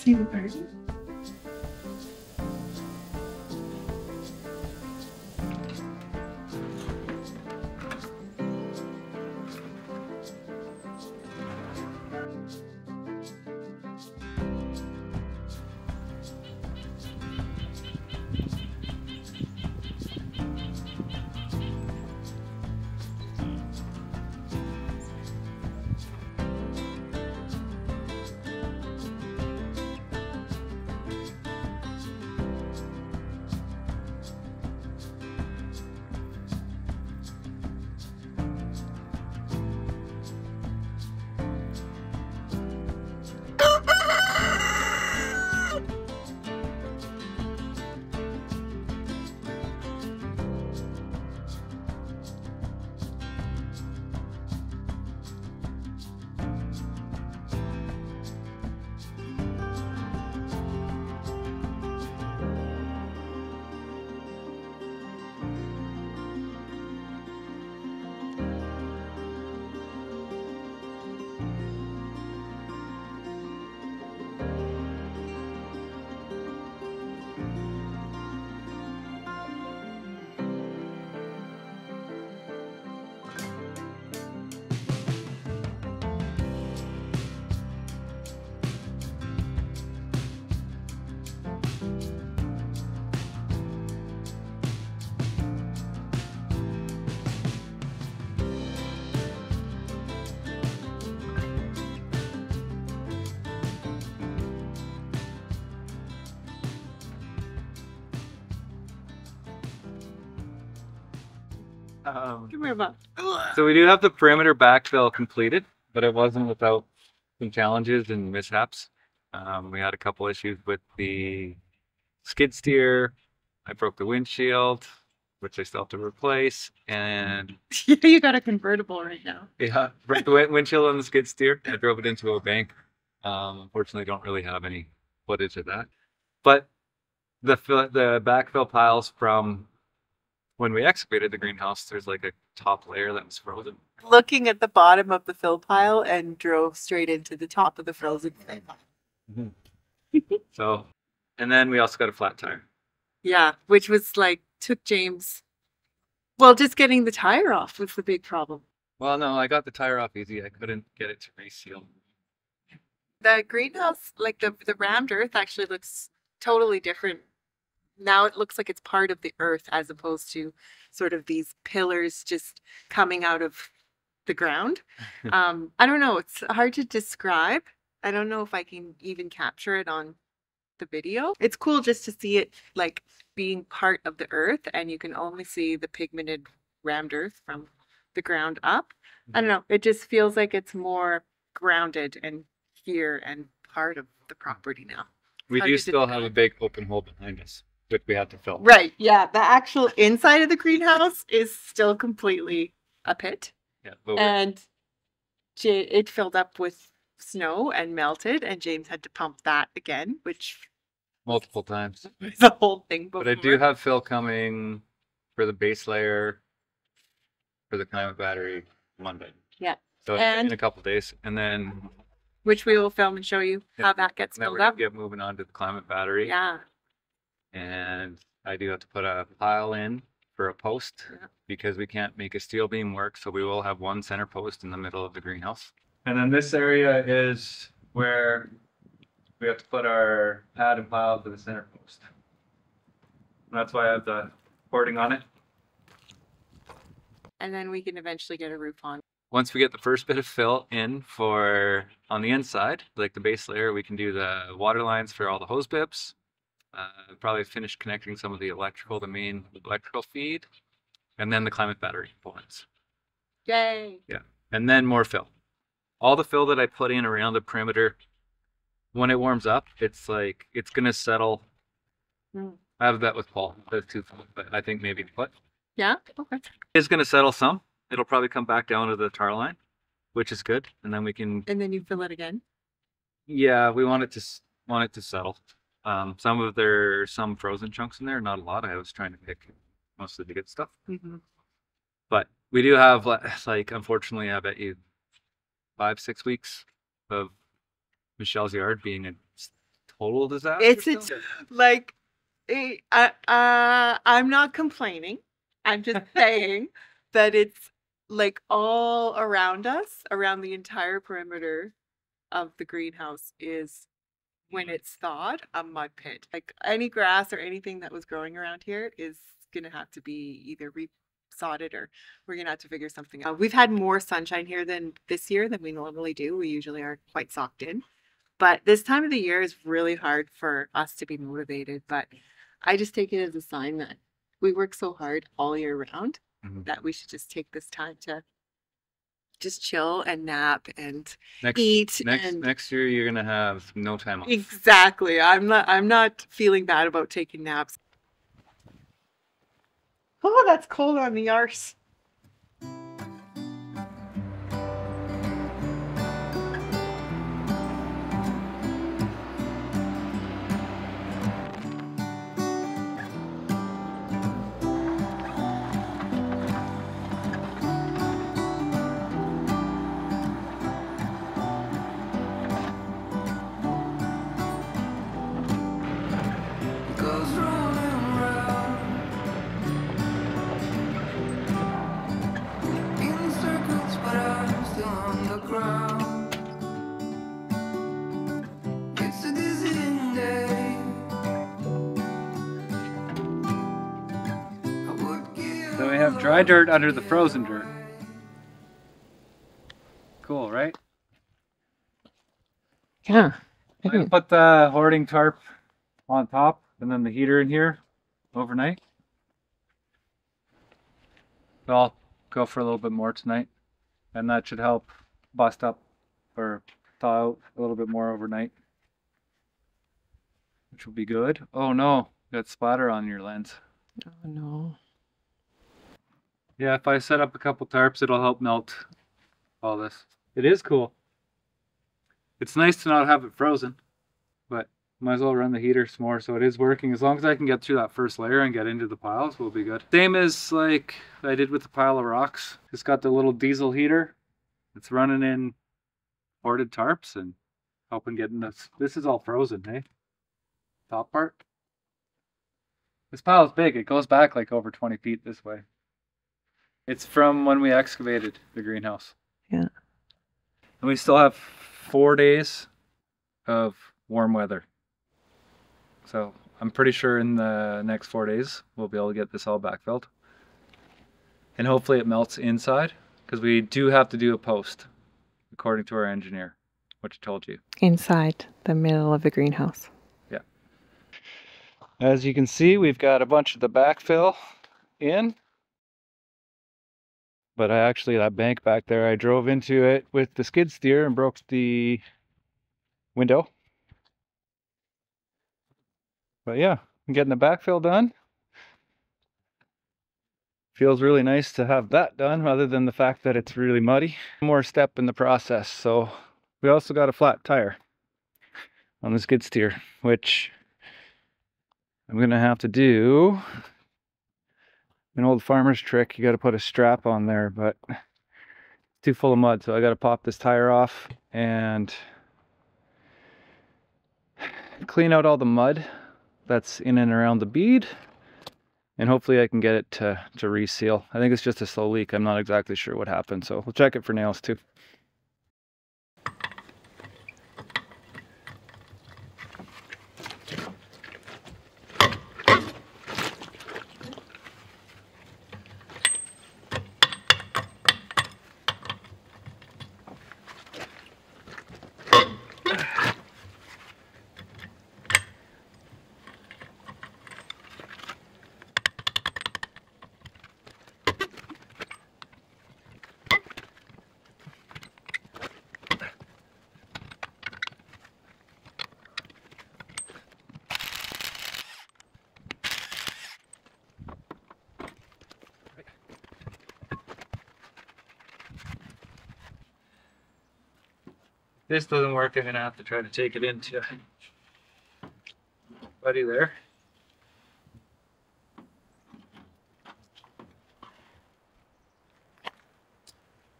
see the garden. Come here, Bob. So we do have the perimeter backfill completed, but it wasn't without some challenges and mishaps. We had a couple issues with the skid steer. I broke the windshield, which I still have to replace, and You got a convertible right now. yeah, broke the windshield on the skid steer. I drove it into a bank. Unfortunately, don't really have any footage of that. But the backfill piles from when we excavated the greenhouse, there's like a top layer that was frozen. Looking at the bottom of the fill pile and drove straight into the top of the frozen fill pile. So, and then we also got a flat tire. Yeah, which was like, took James, well, just getting the tire off was the big problem. Well, no, I got the tire off easy. I couldn't get it to reseal. The greenhouse, like the rammed earth actually looks totally different. Now it looks like it's part of the earth as opposed to sort of these pillars just coming out of the ground. I don't know. It's hard to describe. I don't know if I can even capture it on the video. It's cool just to see it like being part of the earth, and you can only see the pigmented rammed earth from the ground up. I don't know. It just feels like it's more grounded and here and part of the property now. We do still have a big open hole behind us, which we had to fill. Right. Yeah. The actual inside of the greenhouse is still completely a pit. Yeah. And it filled up with snow and melted, and James had to pump that again, which multiple times. the whole thing before. But I do have fill coming for the base layer for the climate battery Monday. Yeah. So and in a couple of days, and then which we will film and show you how that gets filled up. Get moving on to the climate battery. Yeah. And I do have to put a pile in for a post because we can't make a steel beam work. So we will have one center post in the middle of the greenhouse. And then this area is where we have to put our pad and pile for the center post. And that's why I have the boarding on it. And then we can eventually get a roof on. Once we get the first bit of fill in for on the inside, like the base layer, we can do the water lines for all the hose bips. Probably finish connecting some of the main electrical feed, and then the climate battery components. Yay! Yeah, and then more fill. All the fill that I put in around the perimeter, when it warms up, it's like it's gonna settle. I have a bet with Paul. There's 2 fill, but I think maybe a foot. Yeah. Okay. It's gonna settle some. It'll probably come back down to the tar line, which is good, and then we can. And then you fill it again. Yeah, we want it to settle. Some frozen chunks in there, not a lot. I was trying to pick most of the good stuff. But we do have, like, unfortunately, I bet you 5-6 weeks of Michelle's yard being a total disaster. It's still? like, I'm not complaining. I'm just saying that it's like all around us, around the entire perimeter of the greenhouse is, when it's thawed, a mud pit. Like any grass or anything that was growing around here is gonna have to be either re-sodded or we're gonna have to figure something out. We've had more sunshine here than this year than we normally do. We usually are quite socked in. But this time of the year is really hard for us to be motivated. But I just take it as a sign that we work so hard all year round that we should just take this time to just chill and nap and eat. Next year you're gonna have no time off. Exactly. I'm not feeling bad about taking naps. Oh, that's cold on the arse. So we have dry dirt under the frozen dirt. Cool, right? Yeah. I can put the hoarding tarp on top and then the heater in here overnight. So I'll go for a little bit more tonight, and that should help bust up or thaw out a little bit more overnight, which will be good. Oh no, you got splatter on your lens. Oh no. Yeah, if I set up a couple tarps, it'll help melt all this. It is cool. It's nice to not have it frozen, but might as well run the heater some more so it is working. As long as I can get through that first layer and get into the piles, we'll be good. Same as like I did with the pile of rocks. Just got the little diesel heater. It's running in hoarded tarps and helping getting this. This is all frozen, hey? Top part. This pile is big. It goes back like over 20 feet this way. It's from when we excavated the greenhouse. Yeah. And we still have 4 days of warm weather. So I'm pretty sure in the next 4 days, we'll be able to get this all backfilled. And hopefully it melts inside, because we do have to do a post, according to our engineer, which I told you. Inside the middle of the greenhouse. Yeah. As you can see, we've got a bunch of the backfill in. But that bank back there, I drove into it with the skid steer and broke the window. But yeah, I'm getting the backfill done. Feels really nice to have that done, other than the fact that it's really muddy. One more step in the process. So we also got a flat tire on the skid steer, which I'm gonna have to do an old farmer's trick. You got to put a strap on there, but it's too full of mud, so I got to pop this tire off and clean out all the mud that's in and around the bead, and hopefully I can get it to reseal. I think it's just a slow leak. I'm not exactly sure what happened, so we'll check it for nails too. This doesn't work, I'm gonna have to try to take it into buddy there.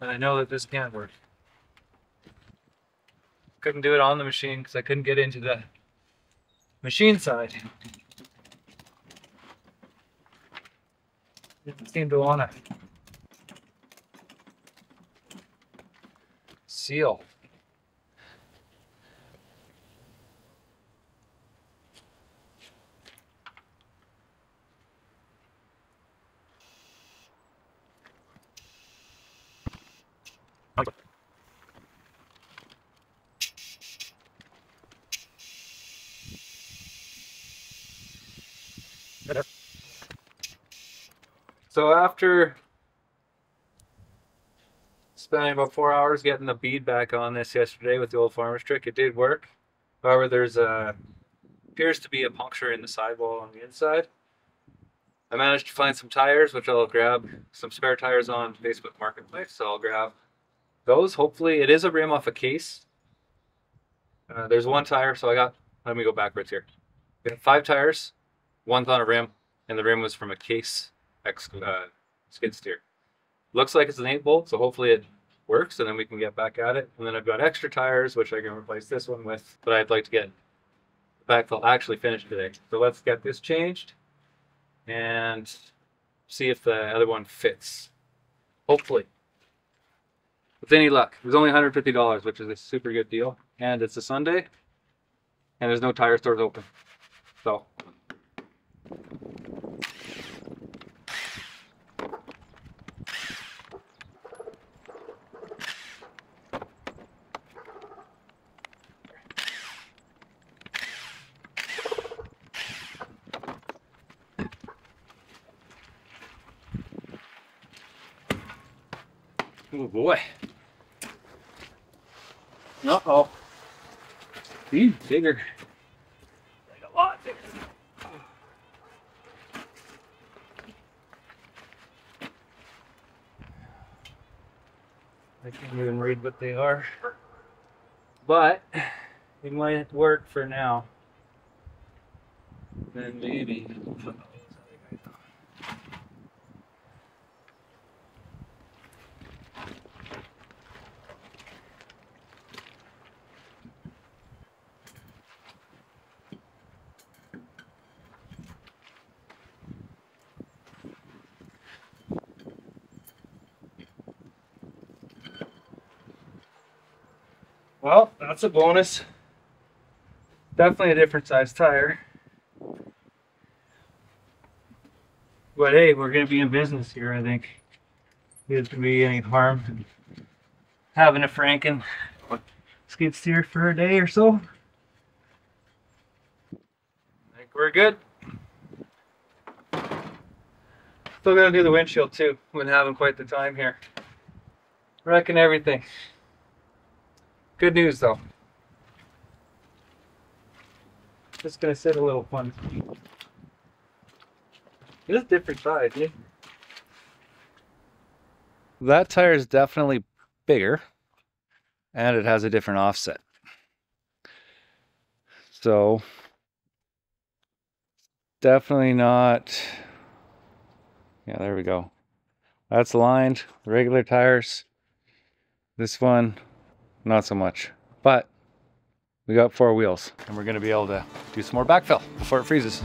And I know that this can't work. Couldn't do it on the machine because I couldn't get into the machine side. Didn't seem to want to seal. So after spending about 4 hours getting the bead back on this yesterday with the old farmer's trick, it did work. However, there's appears to be a puncture in the sidewall on the inside. I managed to find some tires, which I'll grab some spare tires on Facebook Marketplace. So I'll grab those. Hopefully, it is a rim off a case. There's one tire, so let me go backwards here. We have 5 tires, one's on a rim, and the rim was from a case skid steer. Looks like it's an 8-bolt, so hopefully it works, and then we can get back at it. And then I've got extra tires, which I can replace this one with, but I'd like to get the backfill actually finished today. So let's get this changed and see if the other one fits. Hopefully. With any luck. It was only $150, which is a super good deal. And it's a Sunday, and there's no tire stores open. So oh boy. Uh-oh. These bigger. Like a lot bigger. I can't even read what they are. But it might work for now. Then maybe. Well, that's a bonus. Definitely a different size tire. But hey, we're going to be in business here, I think. There's going to be any harm in having a Franken skid steer for a day or so. I think we're good. Still got to do the windshield too. Been having quite the time here. Wrecking everything. Good news though. Just gonna sit a little fun. It is different size, yeah. That tire is definitely bigger, and it has a different offset. So definitely not. Yeah, there we go. That's lined. Regular tires. This one, not so much. But we got 4 wheels, and we're going to be able to do some more backfill before it freezes.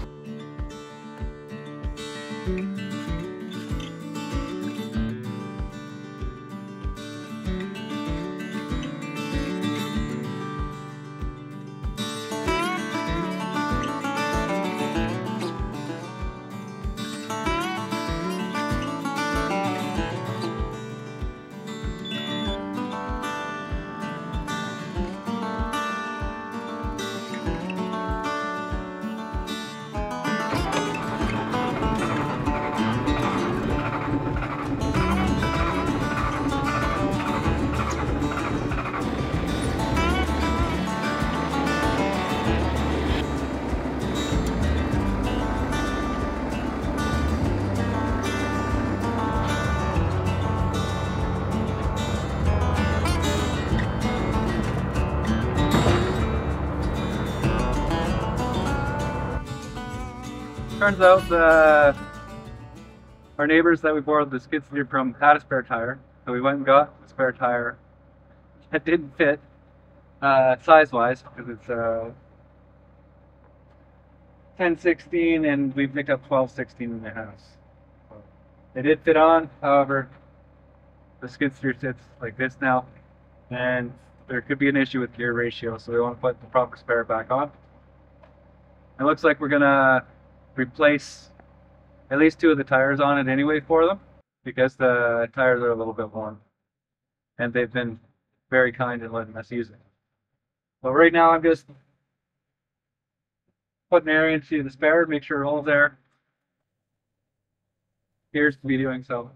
Turns out our neighbors that we borrowed the skid steer from had a spare tire, so we went and got a spare tire that didn't fit size-wise because it's 10/16 and we picked up 12/16 in the house. They did fit on, however, the skid steer sits like this now, and there could be an issue with gear ratio, so we want to put the proper spare back on. It looks like we're gonna replace at least 2 of the tires on it anyway for them, because the tires are a little bit worn, and they've been very kind in letting us use it. But right now I'm just putting air into the spare, make sure all there. Appears to be doing so.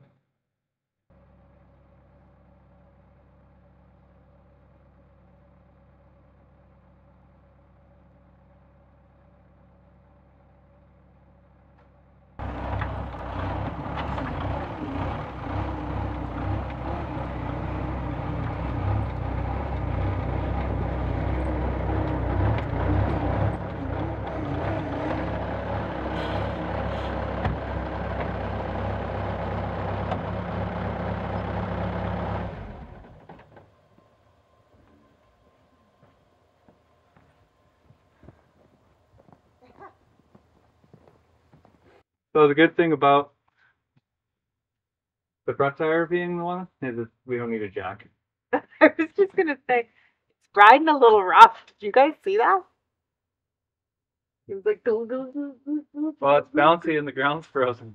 So the good thing about the front tire being the one is that we don't need a jack. I was just gonna say, it's riding a little rough. Did you guys see that? It was like go go go go go. Well, it's bouncy and the ground's frozen.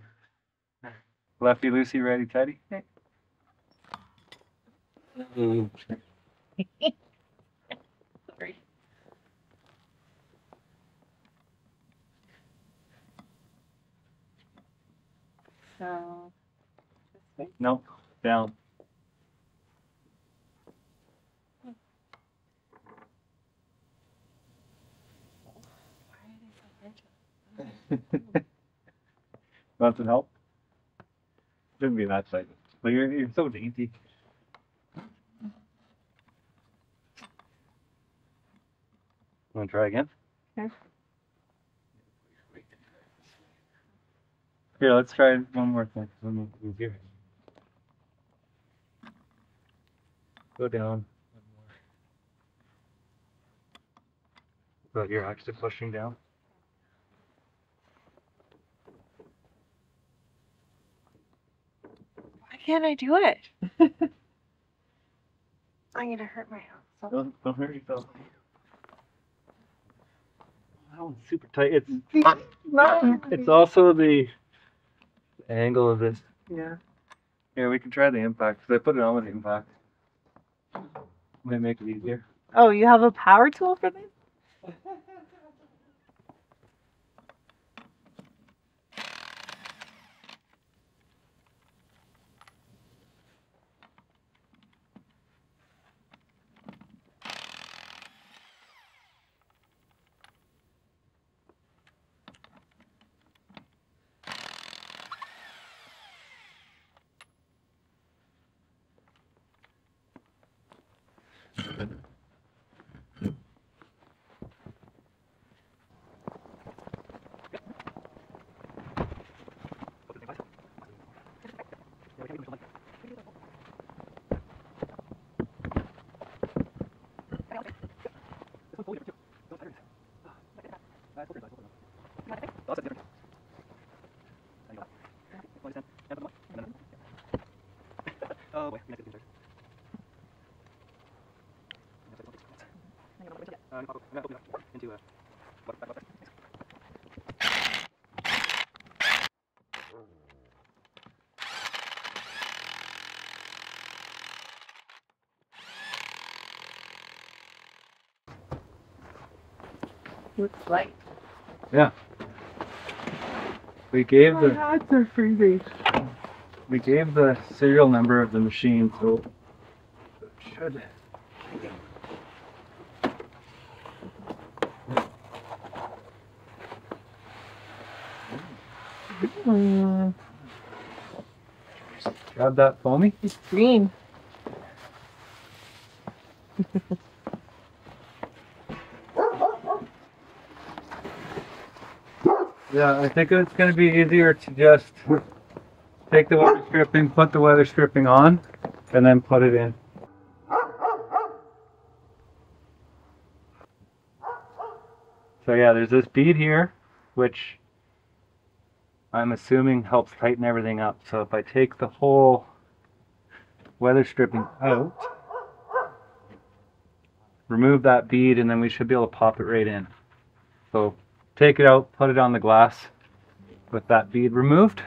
Lefty loosey, righty tighty. Sorry. So this way. Nope, down. Want some help? Shouldn't be that tight. But you're so dainty. Want to try again? Okay. Here, let's try one more thing. Let me move here. Go down. But you're actually pushing down. Why can't I do it? I'm gonna hurt myself. Don't hurt yourself. That one's super tight. It's also the angle of this. Yeah. Here, we can try the impact, because I put it on with the impact. Might make it easier. Oh, you have a power tool for this? Oh boy, Looks like. yeah. We gave My hands are freezing. we gave the serial number of the machine, so it should. Grab that foamy. It's green. Yeah, I think it's going to be easier to just take the weather stripping, put the weather stripping on, and then put it in. So yeah, there's this bead here, which I'm assuming helps tighten everything up. So if I take the whole weather stripping out, remove that bead, and then we should be able to pop it right in. So take it out, put it on the glass with that bead removed.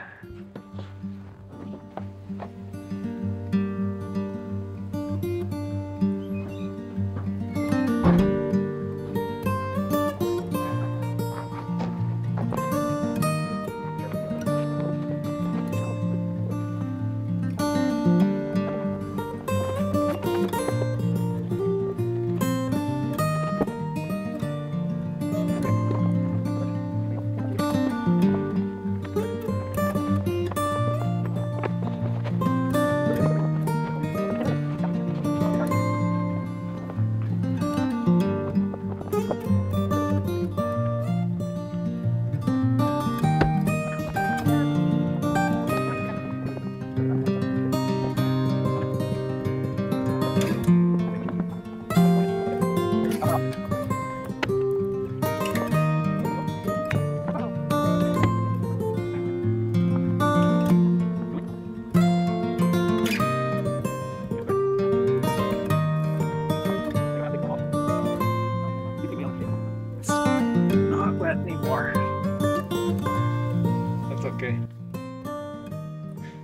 Okay.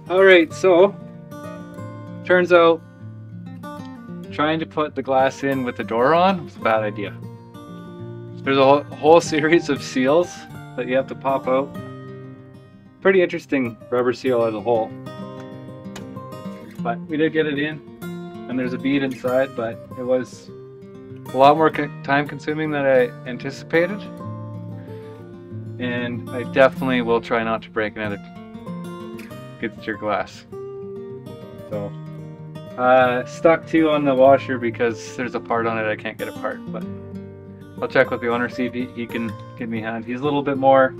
All right, so turns out trying to put the glass in with the door on was a bad idea. There's a whole series of seals that you have to pop out. Pretty interesting rubber seal as a whole. But we did get it in, and there's a bead inside, but it was a lot more time consuming than I anticipated. And I definitely will try not to break another your glass. So stuck to on the washer because there's a part on it I can't get apart, but I'll check with the owner, see if he can give me a hand. He's a little bit more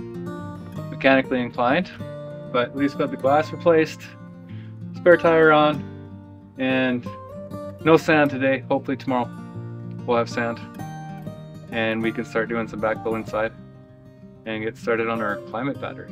mechanically inclined, but at least got the glass replaced, spare tire on, and no sand today. Hopefully tomorrow we'll have sand and we can start doing some backfill inside and get started on our climate battery.